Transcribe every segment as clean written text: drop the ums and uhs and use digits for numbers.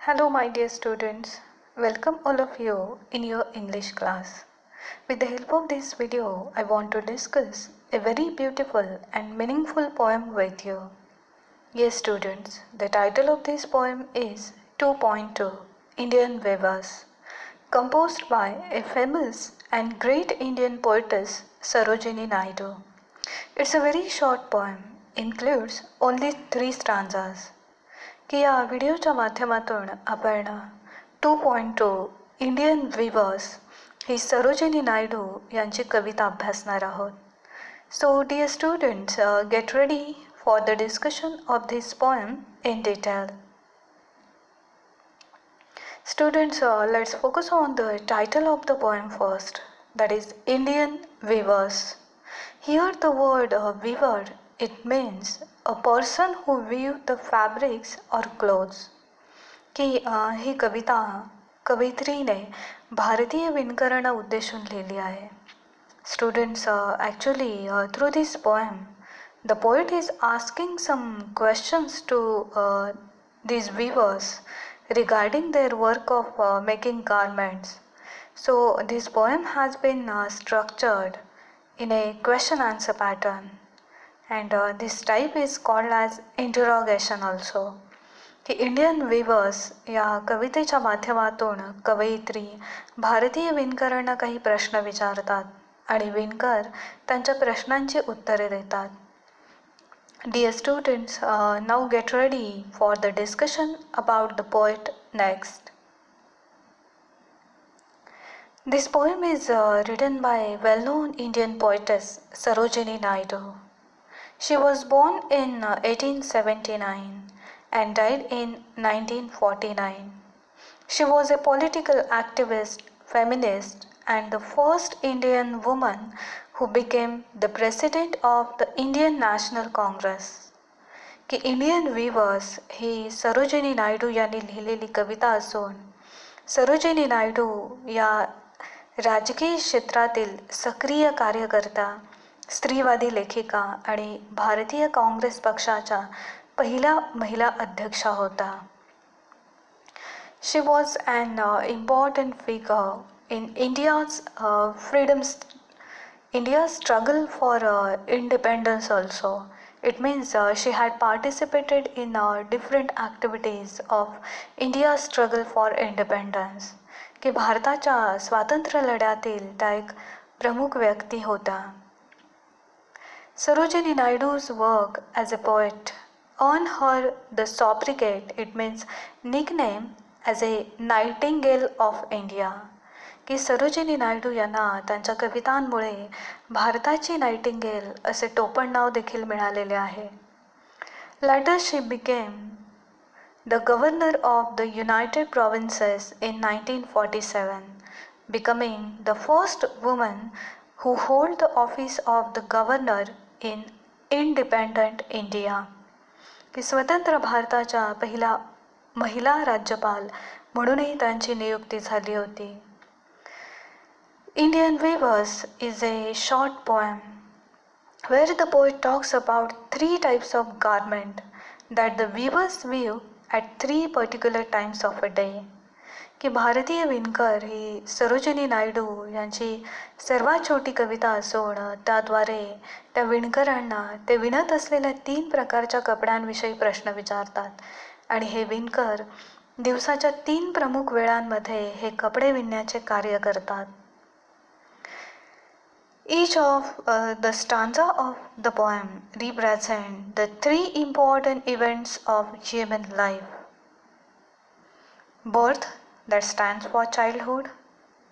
Hello, my dear students. Welcome all of you in your English class. With the help of this video, I want to discuss a very beautiful and meaningful poem with you. Yes, students, the title of this poem is 2.2 Indian Vivas, composed by a famous and great Indian poetess Sarojini Naidu. It's a very short poem, includes only 3 stanzas. की या व्हिडिओच्या माध्यमातून आपण 2.2 Indian weavers ही सरोजिनी नायडू यांची कविता अभ्यासणार आहोत. So dear students, get ready for the discussion of this poem in detail. Students, let's focus on the title of the poem first, that is Indian Weavers. Here the word weaver, it means a person who weave the fabrics or clothes. की ही कविता कवयित्रीने भारतीय विणकरांना उद्देशून लिहिली आहे. Students, actually through this poem, the poet is asking some questions to these weavers regarding their work of making garments. So this poem has been structured in a question answer pattern, and this type is called as interrogation also. की Indian viewers या कवितेच्या माध्यमातून कवयित्री भारतीय विणकरांना काही प्रश्न विचारतात आणि विणकर त्यांच्या प्रश्नांची उत्तरे देतात. Dear students, now get ready for the discussion about the poet next. This poem is written by well-known Indian poetess Sarojini Naidu. She was born in 1879 and died in 1949. She was a political activist, feminist, and the first Indian woman who became the president of the Indian National Congress. की Indian viewers ही सरोजिनी नायडू यांनी लिहिलेली कविता असून सरोजिनी नायडू या राजकीय क्षेत्रातील सक्रिय कार्यकर्ता, स्त्रीवादी लेखिका आणि भारतीय काँग्रेस पक्षाच्या पहिल्या महिला अध्यक्षा होता. She was an important figure in India's struggle for independence also. It means she had participated in different activities of India's struggle for independence. की भारताच्या स्वातंत्र्य लढ्यातील त्या एक प्रमुख व्यक्ती होता. Sarojini Naidu's work as a poet earned her the sobriquet, it means nickname, as a Nightingale of India. की सरोजिनी नायडू यांना त्यांच्या कवितांमुळे भारताची नाइटिंगेल असे टोपण नाव देखील मिळालेले आहे. Later she became the governor of the United Provinces in 1947, becoming the first woman who held the office of the governor in independent India. की स्वतंत्र भारताच्या पहिला महिला राज्यपाल म्हणूनही त्यांची नियुक्ती झाली होती. Indian Weavers is a short poem where the poet talks about 3 types of garment that the weavers weave at 3 particular times of a day. की भारतीय विणकर ही सरोजिनी नायडू यांची सर्वात छोटी कविता असून त्याद्वारे त्या विणकरांना ते विणत असलेल्या 3 प्रकारच्या कपड्यांविषयी प्रश्न विचारतात आणि हे विणकर दिवसाच्या 3 प्रमुख वेळांमध्ये हे कपडे विणण्याचे कार्य करतात. Each of the stanza of the poem represent the 3 important events of human life. Birth, that stands for childhood.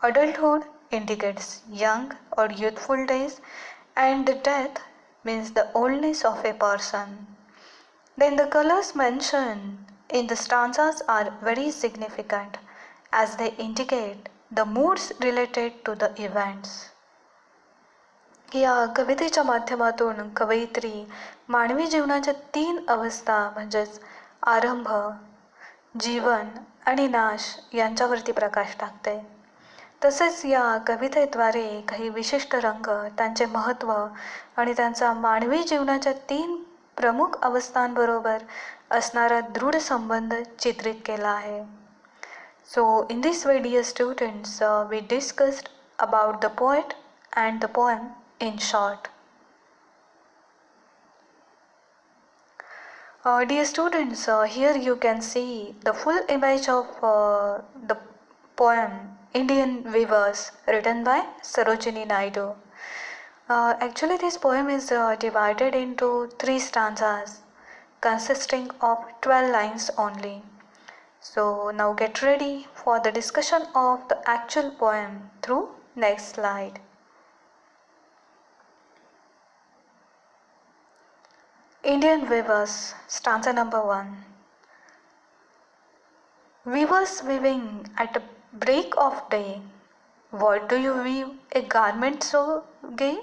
Adulthood indicates young or youthful days, and the death means the oldness of a person. Then the colors mentioned in the stanzas are very significant as they indicate the moods related to the events. या कवितेच्या माध्यमातून कवयित्री मानवी जीवनाच्या 3 अवस्था म्हणजेच आरंभ, जीवन आणि नाश यांच्यावरती प्रकाश टाकते. तसेच या कवितेद्वारे काही विशिष्ट रंग, त्यांचे महत्त्व आणि त्यांचा मानवी जीवनाच्या 3 प्रमुख अवस्थांबरोबर असणारा दृढ संबंध चित्रित केला आहे. So in this way, dear students, we discussed about the poet and the poem in short. Dear students, here you can see the full image of the poem Indian Weavers, written by Sarojini Naidu. Actually, this poem is divided into 3 stanzas consisting of 12 lines only. So now get ready for the discussion of the actual poem through next slide. Indian Weavers, stanza number 1. Weavers weaving at break of day, what do you weave a garment so gay?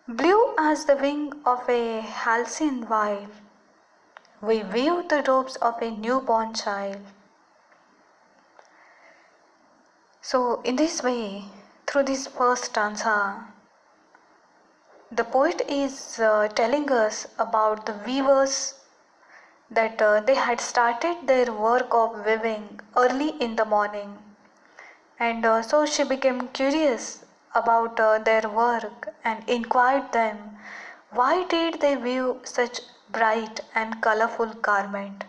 Blue as the wing of a halcyon wild, we weave the robes of a newborn child. So in this way, through this first stanza, the poet is telling us about the weavers that they had started their work of weaving early in the morning, and so she became curious about their work and inquired them why did they weave such bright and colorful garment.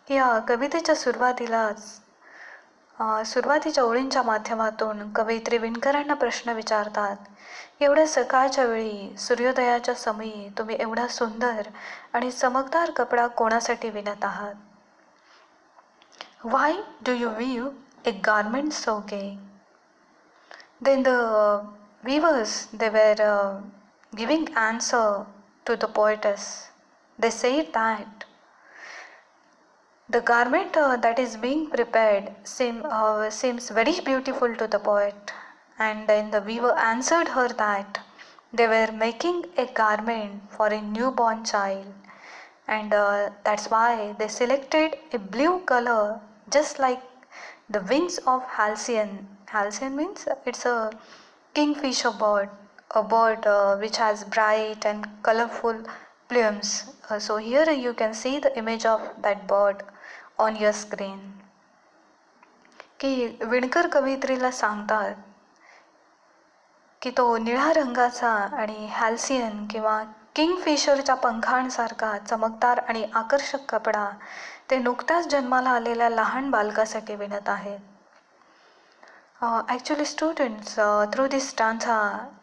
या कवितेच्या सुरुवातीच्या ओळींच्या माध्यमातून कवयित्री विणकरांना प्रश्न विचारतात, एवढ्या सकाळच्या वेळी सूर्योदयाच्या समयी तुम्ही एवढा सुंदर आणि चमकदार कपडा कोणासाठी विणत आहात? Why do you weave a garment so gay? Then the weavers, they were giving answer to the poetess. They said that the garment that is being prepared seems very beautiful to the poet, and then the weaver answered her that they were making a garment for a newborn child, and that's why they selected a blue color just like the wings of halcyon. Halcyon means it's a kingfisher bird, a bird which has bright and colorful plumes. So here you can see the image of that bird on your screen. की विणकर कवयित्रीला सांगतात की तो निळ्या रंगाचा आणि हॅल्सियन किंवा किंगफिशरच्या पंखांसारखा चमकदार आणि आकर्षक कपडा ते नुकत्याच जन्माला आलेल्या लहान बालकासाठी विणत आहेत. Actually students, through this stanza,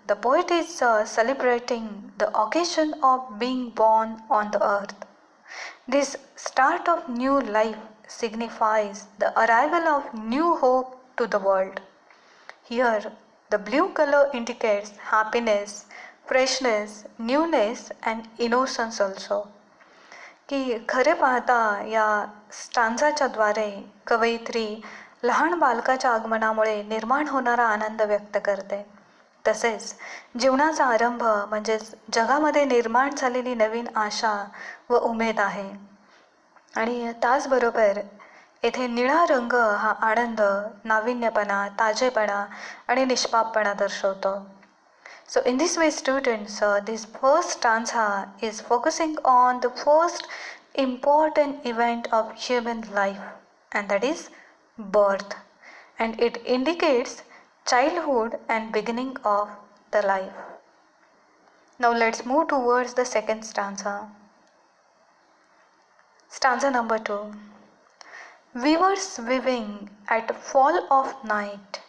the poet is celebrating the occasion of being born on the earth. This start of new life signifies the arrival of new hope to the world. Here, the blue color indicates happiness, freshness, newness and innocence also. की खरे पाहता या स्टांजाच्या द्वारे कवयित्री लहान बालकाच्या आगमनामुळे निर्माण होणारा आनंद व्यक्त करते. तसेच जीवनाचा आरंभ म्हणजेच जगामध्ये निर्माण झालेली नवीन आशा व उमेद आहे. आणि त्याचबरोबर येथे निळा रंग हा आनंद, नाविन्यपणा, ताजेपणा आणि निष्पापपणा दर्शवतो. So in this way students, this first stanza is focusing on the first important event of human life, and that is birth, and it indicates childhood and beginning of the life. Now let's move towards the second stanza. Stanza number 2. Weavers weaving at fall of night,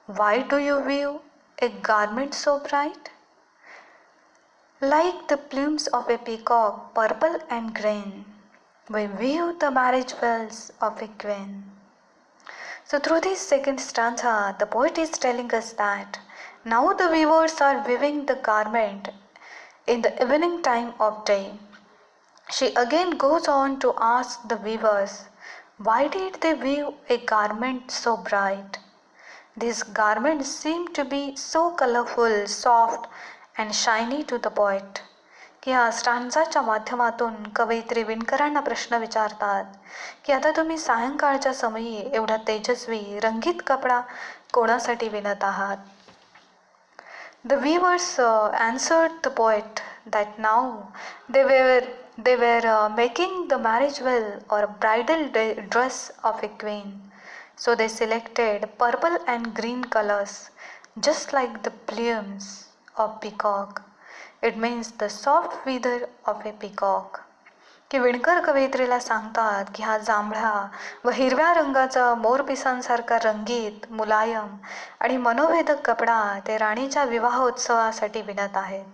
why do you weave a garment so bright? Like the plumes of a peacock, purple and green, we weave the marriage bells of a queen. So through this second stanza, the poet is telling us that now the weavers are weaving the garment in the evening time of day. She again goes on to ask the weavers, why did they weave a garment so bright? These garments seem to be so colorful, soft and shiny to the poet. की ह्या स्टांजाच्या माध्यमातून कवयित्री विणकरांना प्रश्न विचारतात की आता तुम्ही सायंकाळच्या समयी एवढा तेजस्वी रंगीत कपडा कोणासाठी विणत आहात? The weavers answered the poet that now They were making the marriage veil or bridal dress of a queen. So they selected purple and green colors, just like the plumes of peacock. It means the soft feather of a peacock. की विणकर कवयित्रीला सांगतात की हा जांभळा व हिरव्या रंगाचा मोरपिसांसारखा रंगीत मुलायम आणि मनोवेधक कपडा ते राणीच्या विवाहोत्सवासाठी विणत आहेत.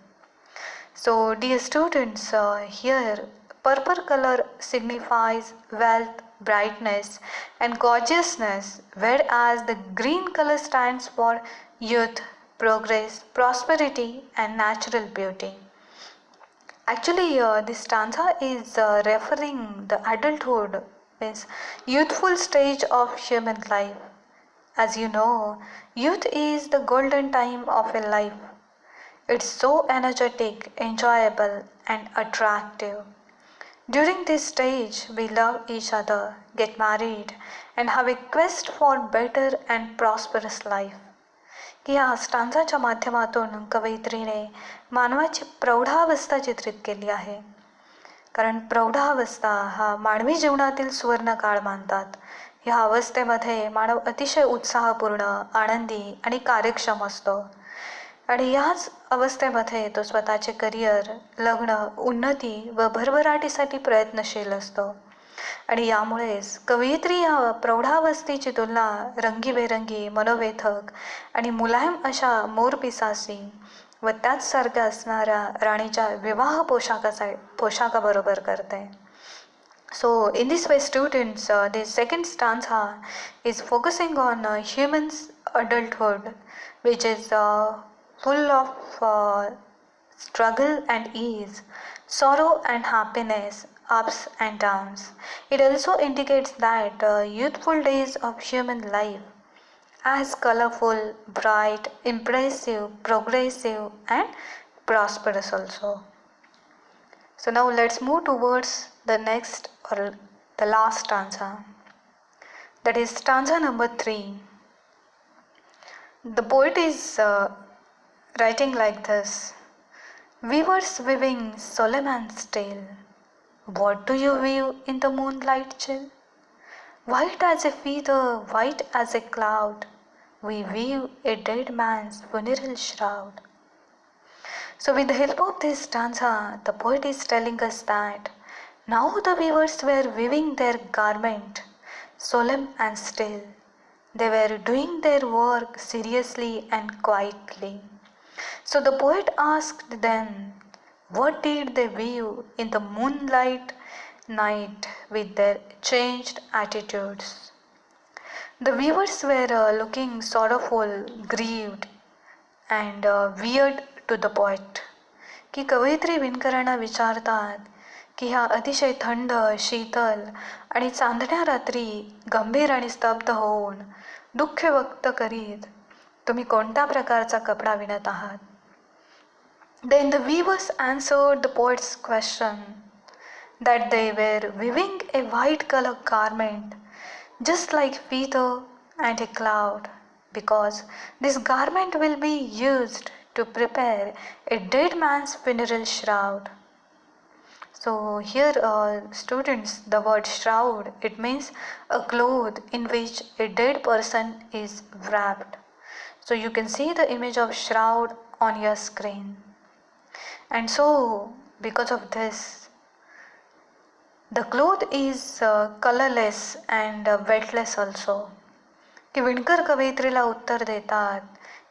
So, dear students, here purple color signifies wealth, brightness, and gorgeousness, whereas the green color stands for youth, progress, prosperity, and natural beauty. Actually, this stanza is referring the adulthood, means youthful stage of human life. As you know, youth is the golden time of a life. It's so energetic, enjoyable, and attractive. During this stage, we love each other, get married, and have a quest for better and prosperous life. की या स्टांजाच्या माध्यमातून कवयित्रीने मानवाची प्रौढावस्था चित्रित केली आहे. कारण प्रौढावस्था हा मानवी जीवनातील सुवर्ण काळ मानतात. ह्या अवस्थेमध्ये मानव अतिशय उत्साहपूर्ण, आनंदी आणि कार्यक्षम असतो. आणि याच अवस्थेमध्ये तो स्वतःचे करिअर, लग्न, उन्नती व भरभराटीसाठी प्रयत्नशील असतो. आणि यामुळेच कवयित्री या प्रौढावस्थेची तुलना रंगीबेरंगी, मनोवेधक आणि मुलायम अशा मोरपिसासी व त्याचसारख्या असणाऱ्या राणीच्या विवाह पोशाखाबरोबर करते. So in this way students, the second stanza is focusing on humans adulthood, which is full of struggle and ease, sorrow and happiness, ups and downs. It also indicates that youthful days of human life as colorful, bright, impressive, progressive, and prosperous also. So now let's move towards the next or the last stanza. That is stanza number 3. The poet is writing like this. Weavers weaving solemn and still, what do you weave in the moonlight chill? White as a feather, white as a cloud, we weave a dead man's funeral shroud. So with the help of this stanza, the poet is telling us that now the weavers were weaving their garment, solemn and still. They were doing their work seriously and quietly. So the poet asked them, what did they weave in the moonlight night with their changed attitudes? The weavers were looking sorrowful, grieved, and weird to the poet. की कवयित्री विणकरांना विचारतात की ह्या अतिशय थंड, शीतल आणि चांदण्या रात्री गंभीर आणि स्तब्ध होऊन दुःख व्यक्त करीत तुम्ही कोणत्या प्रकारचा कपडा विणत आहात? Then the weavers answered the poet's question that they were weaving a white color garment just like feather and a cloud, because this garment will be used to prepare a dead man's funeral shroud. So here students, the word shroud, it means a cloth in which a dead person is wrapped. So you can see the image of shroud on your screen. And so because of this, the cloth is colorless and weightless also. की विणकर कवयित्रीला उत्तर देतात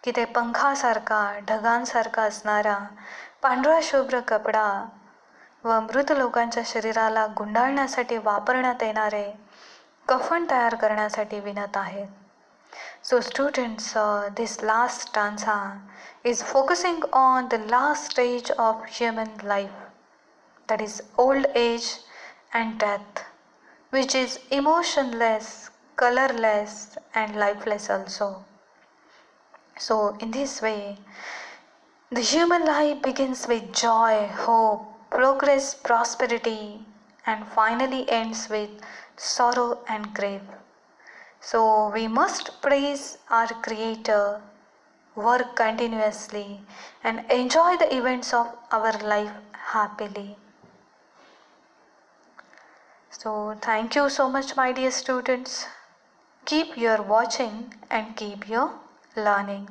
की ते पंखासारखा, ढगांसारखा असणारा पांढरा शुभ्र कपडा व मृत लोकांच्या शरीराला गुंडाळण्यासाठी वापरण्यात येणारे कफन तयार करण्यासाठी विणत आहेत. So students, this last stanza is focusing on the last stage of human life, that is old age and death, which is emotionless, colorless and lifeless also. So in this way, the human life begins with joy, hope, progress, prosperity, and finally ends with sorrow and grief. So we must praise our Creator, work continuously, and enjoy the events of our life happily. So thank you so much, my dear students. Keep your watching and keep your learning.